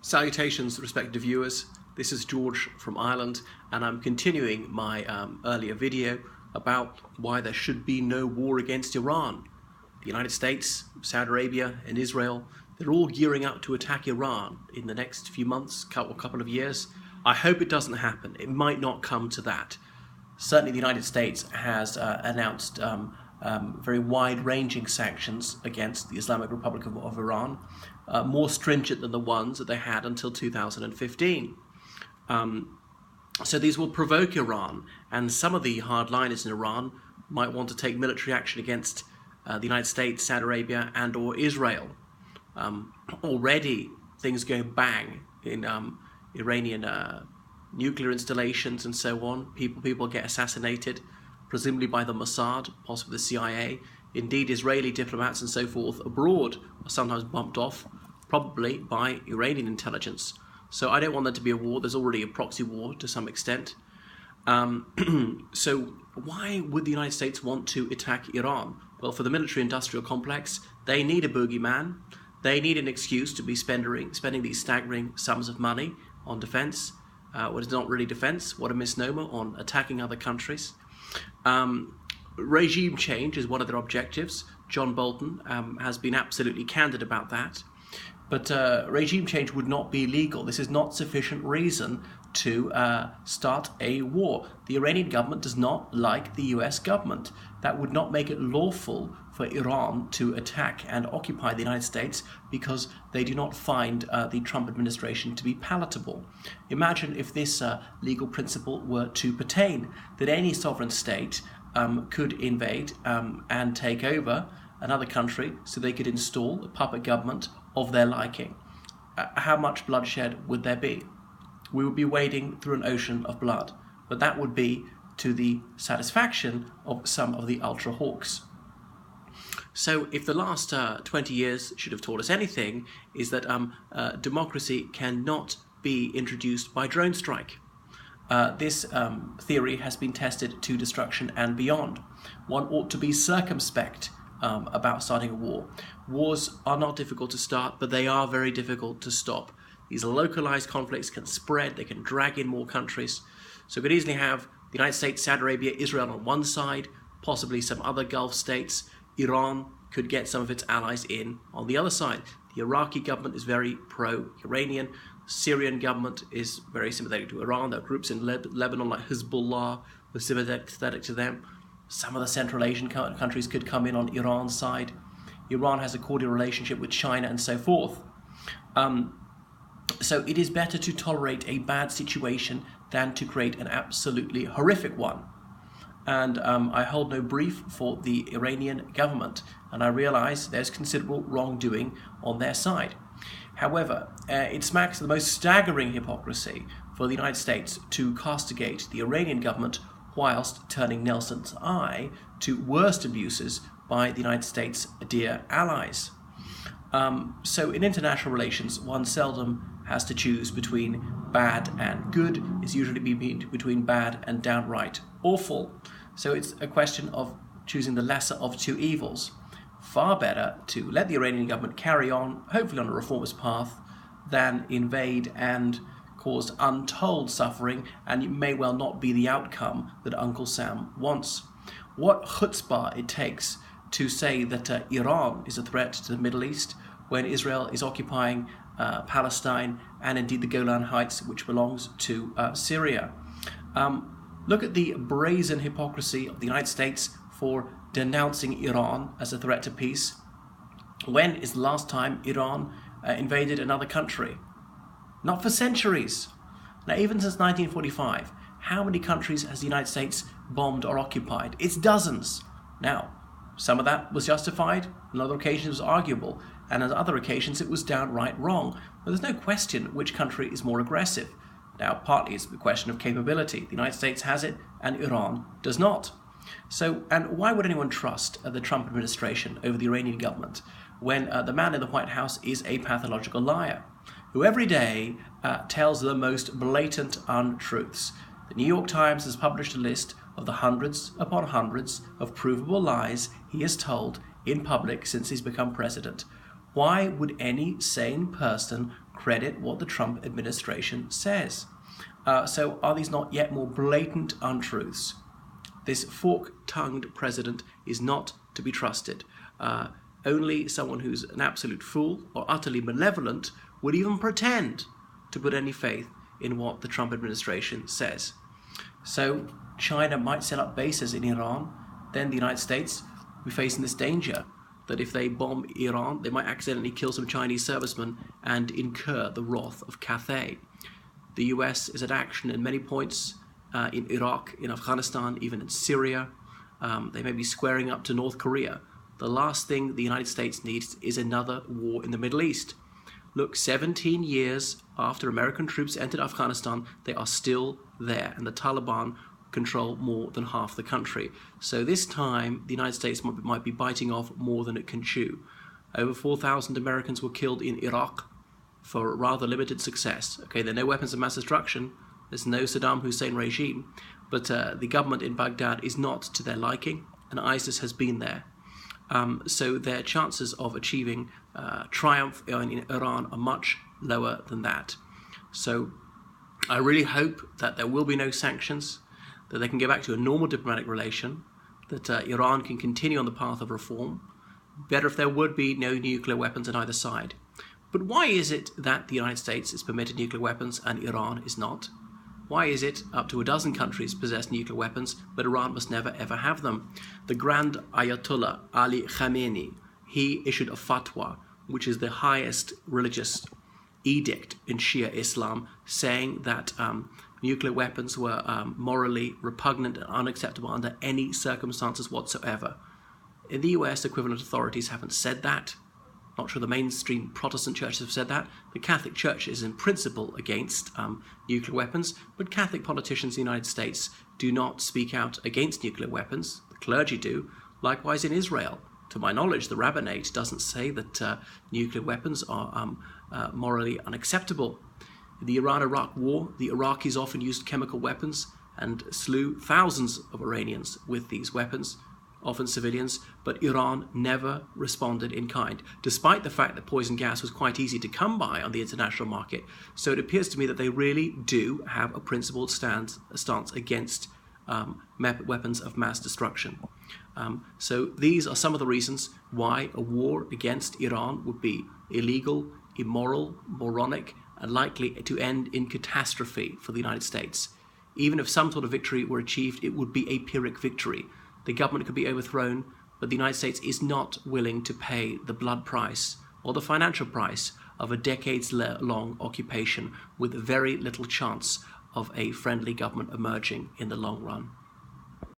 Salutations, respected viewers. This is George from Ireland, and I'm continuing my earlier video about why there should be no war against Iran. The United States, Saudi Arabia, and Israel, they're all gearing up to attack Iran in the next few months, couple of years. I hope it doesn't happen. It might not come to that. Certainly the United States has announced very wide-ranging sanctions against the Islamic Republic of Iran, more stringent than the ones that they had until 2015. So these will provoke Iran, and some of the hardliners in Iran might want to take military action against the United States, Saudi Arabia, and or Israel. Already things go bang in Iranian nuclear installations and so on. People get assassinated, presumably by the Mossad, possibly the CIA. Indeed, Israeli diplomats and so forth abroad are sometimes bumped off, probably by Iranian intelligence. So I don't want there to be a war. There's already a proxy war to some extent. So why would the United States want to attack Iran? Well, for the military-industrial complex, they need a boogeyman. They need an excuse to be spending these staggering sums of money on defense. What is not really defense, what a misnomer, on attacking other countries. Regime change is one of their objectives. John Bolton has been absolutely candid about that. But regime change would not be legal. This is not sufficient reason to start a war. The Iranian government does not like the US government. That would not make it lawful for Iran to attack and occupy the United States because they do not find the Trump administration to be palatable. Imagine if this legal principle were to pertain, that any sovereign state could invade and take over another country so they could install a puppet government of their liking. How much bloodshed would there be? We would be wading through an ocean of blood, but that would be to the satisfaction of some of the ultra hawks. So if the last 20 years should have taught us anything, is that democracy cannot be introduced by drone strike. This theory has been tested to destruction and beyond. One ought to be circumspect about starting a war. Wars are not difficult to start, but they are very difficult to stop. These localized conflicts can spread, they can drag in more countries. So we could easily have the United States, Saudi Arabia, Israel on one side, possibly some other Gulf states. Iran could get some of its allies in on the other side. The Iraqi government is very pro-Iranian. The Syrian government is very sympathetic to Iran. There are groups in Lebanon like Hezbollah who are sympathetic to them. Some of the Central Asian countries could come in on Iran's side. Iran has a cordial relationship with China and so forth. So it is better to tolerate a bad situation than to create an absolutely horrific one. And I hold no brief for the Iranian government, and I realize there's considerable wrongdoing on their side. However, it smacks of the most staggering hypocrisy for the United States to castigate the Iranian government whilst turning Nelson's eye to worst abuses by the United States' dear allies. So in international relations, one seldom has to choose between bad and good. It's usually between bad and downright awful. So it's a question of choosing the lesser of two evils. Far better to let the Iranian government carry on, hopefully on a reformist path, than invade and cause untold suffering, and it may well not be the outcome that Uncle Sam wants. What chutzpah it takes to say that Iran is a threat to the Middle East when Israel is occupying Palestine and indeed the Golan Heights, which belongs to Syria. Look at the brazen hypocrisy of the United States for denouncing Iran as a threat to peace. When is the last time Iran invaded another country? Not for centuries. Now, even since 1945, how many countries has the United States bombed or occupied? It's dozens. Now, some of that was justified, on other occasions it was arguable, and on other occasions it was downright wrong. But there's no question which country is more aggressive. Now, partly it's the question of capability. The United States has it, and Iran does not. So, and why would anyone trust the Trump administration over the Iranian government when the man in the White House is a pathological liar, who every day tells the most blatant untruths? The New York Times has published a list of the hundreds upon hundreds of provable lies he has told in public since he's become president. Why would any sane person credit what the Trump administration says? So are these not yet more blatant untruths? This fork-tongued president is not to be trusted. Only someone who's an absolute fool or utterly malevolent would even pretend to put any faith in what the Trump administration says. So China might set up bases in Iran, then the United States will be facing this danger that if they bomb Iran, they might accidentally kill some Chinese servicemen and incur the wrath of Cathay. The US is at action in many points in Iraq, in Afghanistan, even in Syria. They may be squaring up to North Korea. The last thing the United States needs is another war in the Middle East. Look, 17 years after American troops entered Afghanistan, they are still there, and the Taliban control more than half the country. So this time, the United States might be biting off more than it can chew. Over 4,000 Americans were killed in Iraq for rather limited success. Okay, there are no weapons of mass destruction. There's no Saddam Hussein regime. But the government in Baghdad is not to their liking, and ISIS has been there. So their chances of achieving triumph in Iran are much lower than that. So I really hope that there will be no sanctions, that they can get back to a normal diplomatic relation, that Iran can continue on the path of reform. Better if there would be no nuclear weapons on either side. But why is it that the United States is permitted nuclear weapons and Iran is not? Why is it up to a dozen countries possess nuclear weapons, but Iran must never ever have them? The Grand Ayatollah Ali Khamenei, he issued a fatwa, which is the highest religious edict in Shia Islam, saying that nuclear weapons were morally repugnant and unacceptable under any circumstances whatsoever. In the US, equivalent authorities haven't said that. Not sure the mainstream Protestant churches have said that. The Catholic Church is in principle against nuclear weapons, but Catholic politicians in the United States do not speak out against nuclear weapons. The clergy do. Likewise in Israel. To my knowledge, the rabbinate doesn't say that nuclear weapons are morally unacceptable. In the Iran-Iraq war, the Iraqis often used chemical weapons and slew thousands of Iranians with these weapons, often civilians, but Iran never responded in kind, despite the fact that poison gas was quite easy to come by on the international market. So it appears to me that they really do have a principled stance against weapons of mass destruction. So these are some of the reasons why a war against Iran would be illegal, immoral, moronic, and likely to end in catastrophe for the United States. Even if some sort of victory were achieved, it would be a Pyrrhic victory. The government could be overthrown, but the United States is not willing to pay the blood price or the financial price of a decades-long occupation with very little chance of a friendly government emerging in the long run.